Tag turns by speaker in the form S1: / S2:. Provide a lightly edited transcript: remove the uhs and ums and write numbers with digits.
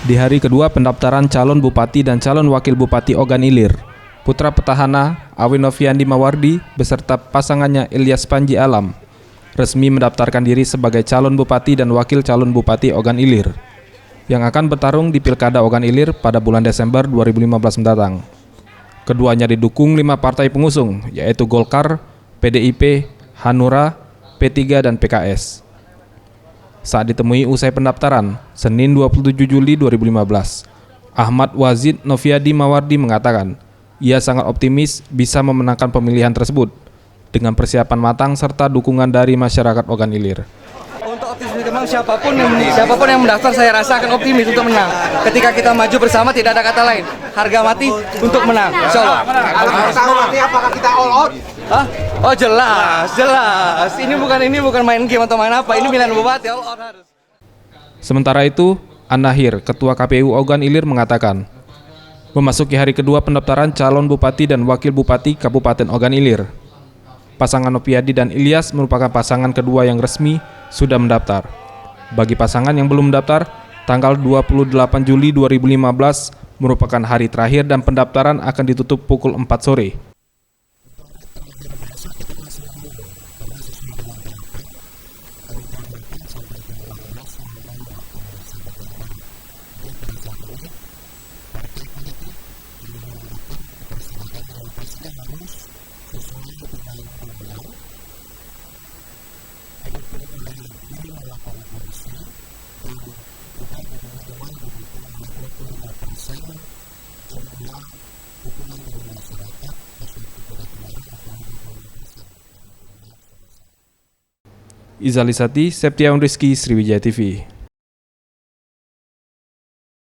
S1: Di hari kedua pendaftaran calon bupati dan calon wakil bupati Ogan Ilir, putra petahana Awi Noviandi Mawardi beserta pasangannya Ilyas Panji Alam resmi mendaftarkan diri sebagai calon bupati dan wakil calon bupati Ogan Ilir yang akan bertarung di Pilkada Ogan Ilir pada bulan Desember 2015 mendatang. Keduanya didukung 5 partai pengusung, yaitu Golkar, PDIP, Hanura, P3, dan PKS. Saat ditemui usai pendaftaran, Senin 27 Juli 2015, Ahmad Wazid Noviandi Mawardi mengatakan, ia sangat optimis bisa memenangkan pemilihan tersebut dengan persiapan matang serta dukungan dari masyarakat Ogan Ilir.
S2: Untuk optimis memang siapapun yang mendaftar saya rasa akan optimis untuk menang. Ketika kita maju bersama tidak ada kata lain, harga mati untuk menang. Insyaallah.
S3: Harga mati apakah kita all out?
S2: Hah? Oh jelas. Ini bukan main game atau main apa. Ini pilihan bupati all out harus.
S1: Sementara itu, An-Nahir, Ketua KPU Ogan Ilir mengatakan, memasuki hari kedua pendaftaran calon bupati dan wakil bupati Kabupaten Ogan Ilir, pasangan Noviandi dan Ilyas merupakan pasangan kedua yang resmi sudah mendaftar. Bagi pasangan yang belum mendaftar, tanggal 28 Juli 2015 merupakan hari terakhir dan pendaftaran akan ditutup pukul 4 sore. Izalisati, Septiawan Rizky, Sriwijaya TV.